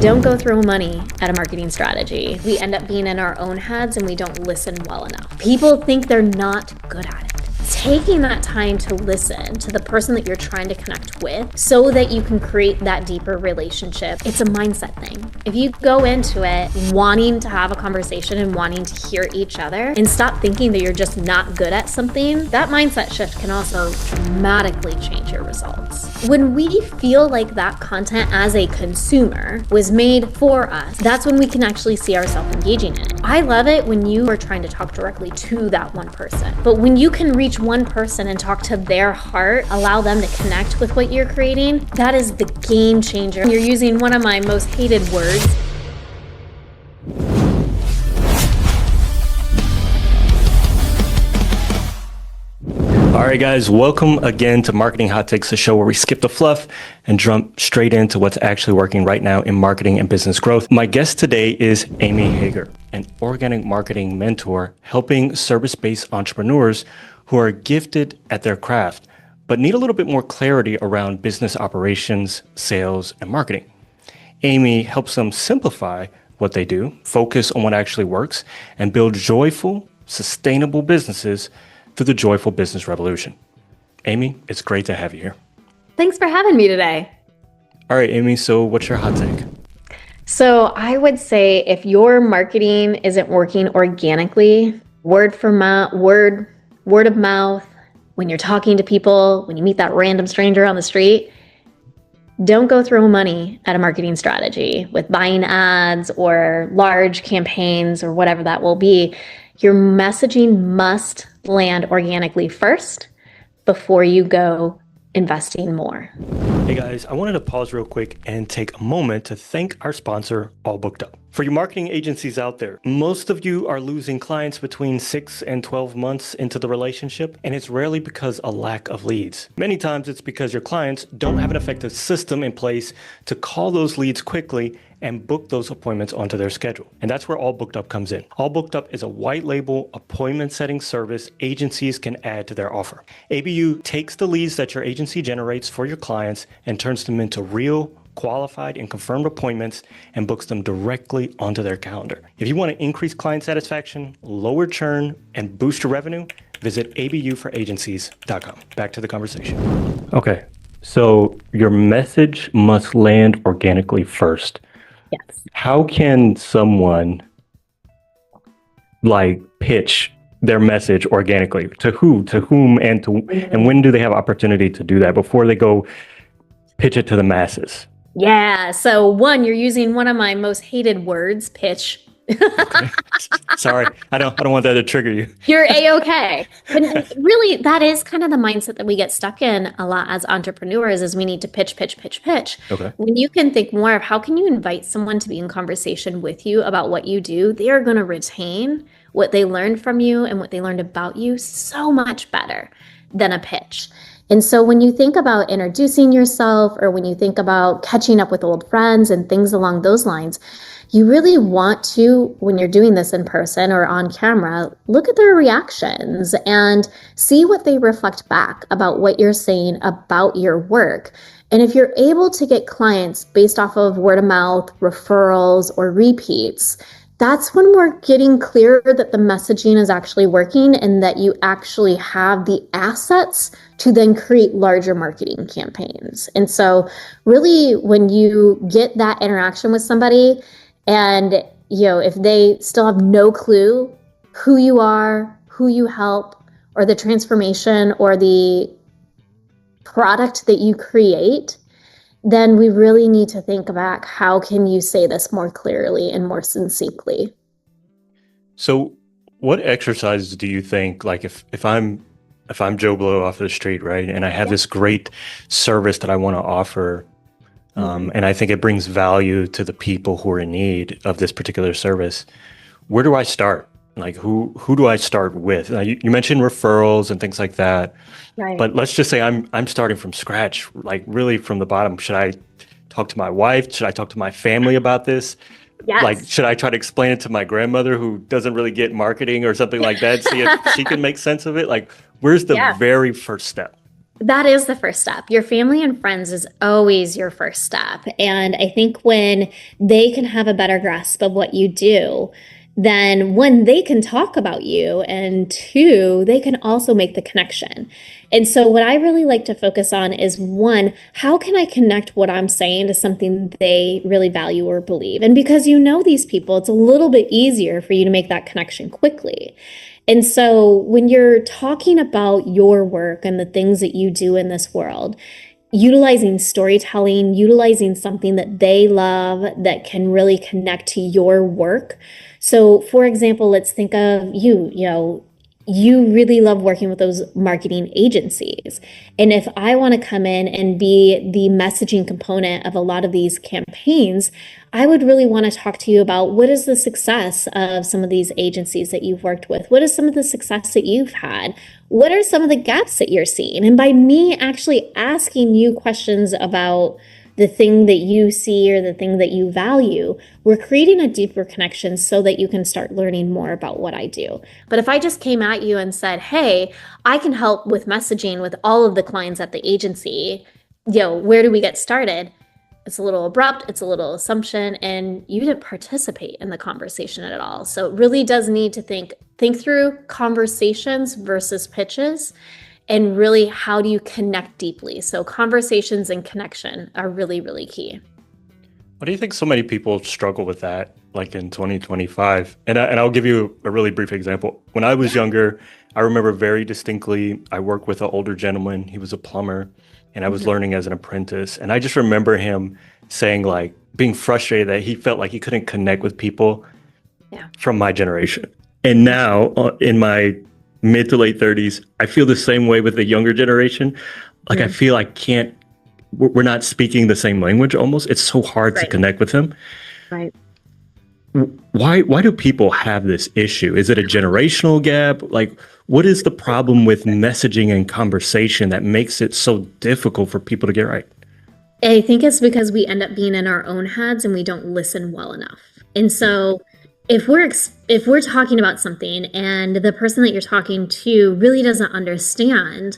Don't go throw money at a marketing strategy. We end up being in our own heads and we don't listen well enough. People think they're not good at it. Taking that time to listen to the person that you're trying to connect with so that you can create that deeper relationship. It's a mindset thing. If you go into it wanting to have a conversation and wanting to hear each other and stop thinking that you're just not good at something, that mindset shift can also dramatically change your results. When we feel like that content as a consumer was made for us, that's when we can actually see ourselves engaging in it. I love it when you are trying to talk directly to that one person. But when you can reach one person and talk to their heart, allow them to connect with what you're creating, that is the game changer. You're using one of my most hated words. All right, guys, welcome again to Marketing Hot Takes, the show where we skip the fluff and jump straight into what's actually working right now in marketing and business growth. My guest today is Amy Hager, an organic marketing mentor helping service-based entrepreneurs who are gifted at their craft, but need a little bit more clarity around business operations, sales, and marketing. Amy helps them simplify what they do, focus on what actually works, and build joyful, sustainable businesses through the joyful business revolution. Amy, it's great to have you here. Thanks for having me today. All right, Amy, so what's your hot take? So I would say if your marketing isn't working organically, word of mouth, when you're talking to people, when you meet that random stranger on the street, don't go throw money at a marketing strategy with buying ads or large campaigns or whatever that will be. Your messaging must land organically first before you go investing more. Hey guys, I wanted to pause real quick and take a moment to thank our sponsor, All Booked Up. For your marketing agencies out there, most of you are losing clients between 6 and 12 months into the relationship, and it's rarely because of a lack of leads. Many times it's because your clients don't have an effective system in place to call those leads quickly and book those appointments onto their schedule. And that's where All Booked Up comes in. All Booked Up is a white label appointment setting service agencies can add to their offer. ABU takes the leads that your agency generates for your clients and turns them into real, qualified and confirmed appointments and books them directly onto their calendar. If you want to increase client satisfaction, lower churn, and boost your revenue, visit abufораgencies.com. Back to the conversation. Okay, so your message must land organically first. Yes. How can someone pitch their message organically? To who, to whom, and when do they have opportunity to do that before they go pitch it to the masses? Yeah. So one, you're using one of my most hated words, pitch. Okay. Sorry, I don't want that to trigger you. You're A-okay. But really, that is kind of the mindset that we get stuck in a lot as entrepreneurs is we need to pitch. Okay. When you can think more of how can you invite someone to be in conversation with you about what you do, they are going to retain what they learned from you and what they learned about you so much better than a pitch. And so when you think about introducing yourself or when you think about catching up with old friends and things along those lines, you really want to, when you're doing this in person or on camera, look at their reactions and see what they reflect back about what you're saying about your work. And if you're able to get clients based off of word of mouth, referrals, or repeats, that's when we're getting clearer that the messaging is actually working and that you actually have the assets to then create larger marketing campaigns. And so really when you get that interaction with somebody and if they still have no clue who you are, who you help, or the transformation or the product that you create, then we really need to think about how can you say this more clearly and more succinctly. So what exercises do you think, if I'm Joe Blow off the street, right, and I have this great service that I want to offer, and I think it brings value to the people who are in need of this particular service, where do I start? Who do I start with? You mentioned referrals and things like that. Right. But let's just say I'm starting from scratch, really from the bottom. Should I talk to my wife? Should I talk to my family about this? Yes. Should I try to explain it to my grandmother who doesn't really get marketing or something like that? See if she can make sense of it? Where's the very first step? That is the first step. Your family and friends is always your first step. And I think when they can have a better grasp of what you do, then one, they can talk about you, and two, they can also make the connection. And so, what I really like to focus on is one, how can I connect what I'm saying to something they really value or believe? And because you know these people, it's a little bit easier for you to make that connection quickly. And so when you're talking about your work and the things that you do in this world, utilizing storytelling, utilizing something that they love that can really connect to your work. So, for example, let's think of you really love working with those marketing agencies. And if I want to come in and be the messaging component of a lot of these campaigns, I would really want to talk to you about what is the success of some of these agencies that you've worked with? What is some of the success that you've had? What are some of the gaps that you're seeing? And by me actually asking you questions about the thing that you see or the thing that you value, we're creating a deeper connection so that you can start learning more about what I do. But if I just came at you and said, hey, I can help with messaging with all of the clients at the agency, where do we get started? It's a little abrupt, it's a little assumption, and you didn't participate in the conversation at all. So it really does need to think through conversations versus pitches. And really, how do you connect deeply? So conversations and connection are really, really key. Why do you think so many people struggle with that, like in 2025? And I'll give you a really brief example. When I was younger, I remember very distinctly, I worked with an older gentleman. He was a plumber, and I was learning as an apprentice. And I just remember him saying, like, being frustrated that he felt like he couldn't connect with people from my generation. And now, in my mid to late 30s, I feel the same way with the younger generation. Like, I feel I can't, we're not speaking the same language almost. It's so hard to connect with them. Right. Why do people have this issue? Is it a generational gap? Like, what is the problem with messaging and conversation that makes it so difficult for people to get right? I think it's because we end up being in our own heads and we don't listen well enough. And so if we're talking about something and the person that you're talking to really doesn't understand,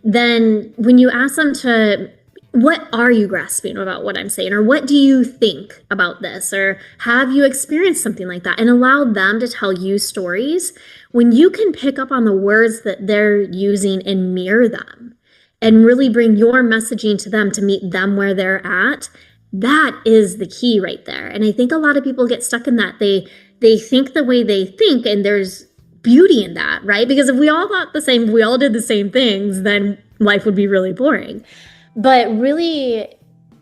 then when you ask them to, what are you grasping about what I'm saying? Or what do you think about this? Or have you experienced something like that? And allow them to tell you stories. When you can pick up on the words that they're using and mirror them and really bring your messaging to them to meet them where they're at, that is the key right there. And I think a lot of people get stuck in that. They think the way they think, and there's beauty in that, right? Because if we all thought the same, we all did the same things, then life would be really boring. But really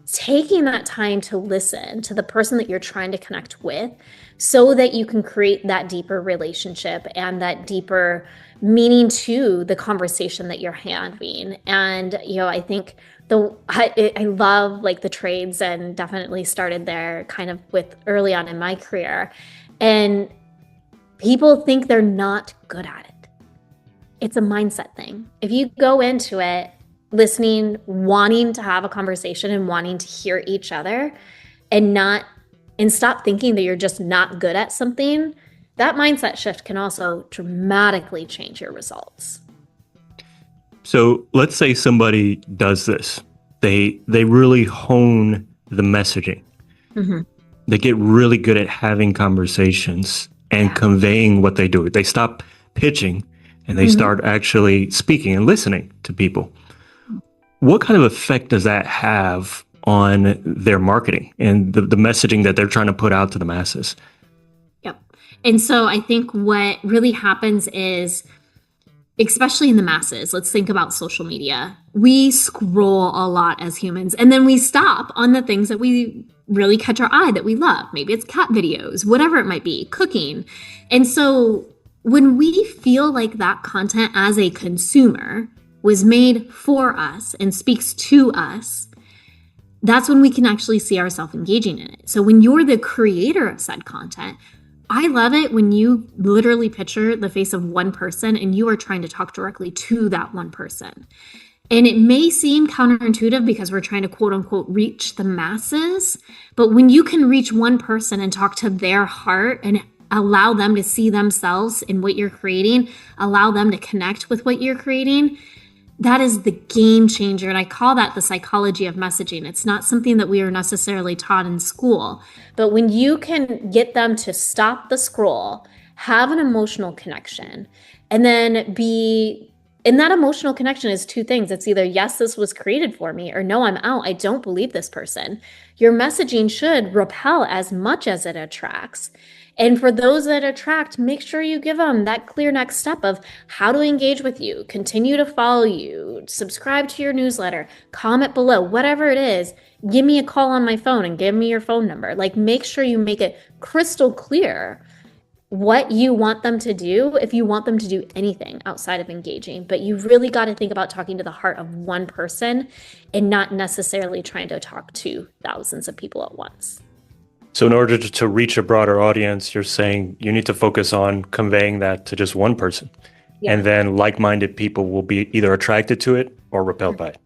taking that time to listen to the person that you're trying to connect with so that you can create that deeper relationship and that deeper meaning to the conversation that you're having. And, I think I love like the trades, and definitely started there kind of with early on in my career. And people think they're not good at it. It's a mindset thing. If you go into it listening, wanting to have a conversation and wanting to hear each other and stop thinking that you're just not good at something, that mindset shift can also dramatically change your results. So let's say somebody does this. They really hone the messaging. Mm-hmm. They get really good at having conversations and conveying what they do. They stop pitching and they start actually speaking and listening to people. What kind of effect does that have on their marketing and the messaging that they're trying to put out to the masses? Yep. And so I think what really happens is, especially in the masses, let's think about social media. We scroll a lot as humans, and then we stop on the things that we really catch our eye that we love. Maybe it's cat videos, whatever it might be, cooking. And so when we feel like that content as a consumer was made for us and speaks to us, that's when we can actually see ourselves engaging in it. So when you're the creator of said content, I love it when you literally picture the face of one person and you are trying to talk directly to that one person. And it may seem counterintuitive because we're trying to quote unquote reach the masses, but when you can reach one person and talk to their heart and allow them to see themselves in what you're creating, allow them to connect with what you're creating, That is the game changer. And I call that the psychology of messaging. It's not something that we are necessarily taught in school. But when you can get them to stop the scroll, have an emotional connection, and then and that emotional connection is two things. It's either, yes, this was created for me, or no, I'm out. I don't believe this person. Your messaging should repel as much as it attracts. And for those that attract, make sure you give them that clear next step of how to engage with you, continue to follow you, subscribe to your newsletter, comment below, whatever it is. Give me a call on my phone and give me your phone number. Like, make sure you make it crystal clear what you want them to do if you want them to do anything outside of engaging. But you really got to think about talking to the heart of one person and not necessarily trying to talk to thousands of people at once. So in order to reach a broader audience, you're saying you need to focus on conveying that to just one person. Yeah. And then like-minded people will be either attracted to it or repelled by it.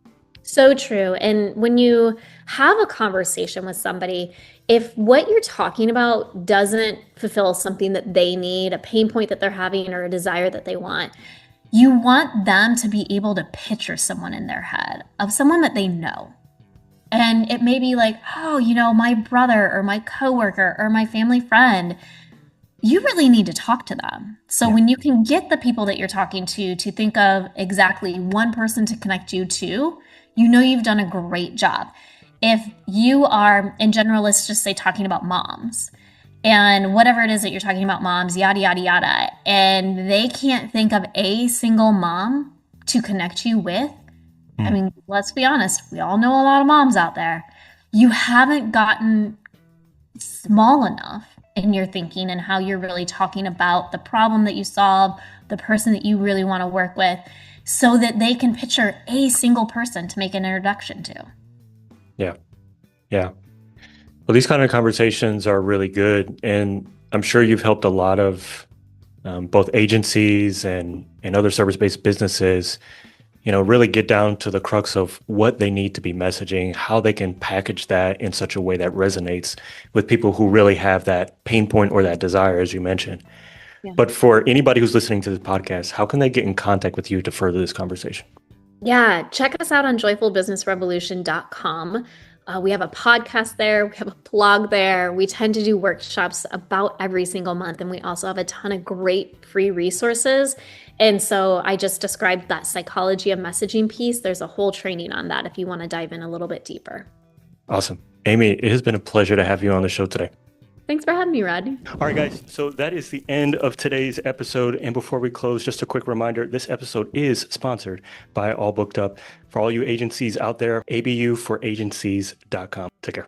So true. And when you have a conversation with somebody, if what you're talking about doesn't fulfill something that they need, a pain point that they're having, or a desire that they want, you want them to be able to picture someone in their head of someone that they know. And it may be like, oh, my brother or my coworker or my family friend. You really need to talk to them. So when you can get the people that you're talking to think of exactly one person to connect you to, you've done a great job. If you are, in general, let's just say talking about moms, and whatever it is that you're talking about moms, yada, yada, yada, and they can't think of a single mom to connect you with, I mean, let's be honest, we all know a lot of moms out there. You haven't gotten small enough in your thinking and how you're really talking about the problem that you solve, the person that you really want to work with, so that they can picture a single person to make an introduction to. Yeah. Yeah. Well, these kind of conversations are really good. And I'm sure you've helped a lot of both agencies and other service-based businesses really get down to the crux of what they need to be messaging, how they can package that in such a way that resonates with people who really have that pain point or that desire, as you mentioned. Yeah. But for anybody who's listening to this podcast, how can they get in contact with you to further this conversation? Yeah, check us out on joyfulbusinessrevolution.com. We have a podcast there. We have a blog there. We tend to do workshops about every single month. And we also have a ton of great free resources. And so I just described that psychology of messaging piece. There's a whole training on that if you want to dive in a little bit deeper. Awesome. Amy, it has been a pleasure to have you on the show today. Thanks for having me, Rodney. All right, guys. So that is the end of today's episode. And before we close, just a quick reminder, this episode is sponsored by All Booked Up. For all you agencies out there, abuforagencies.com. Take care.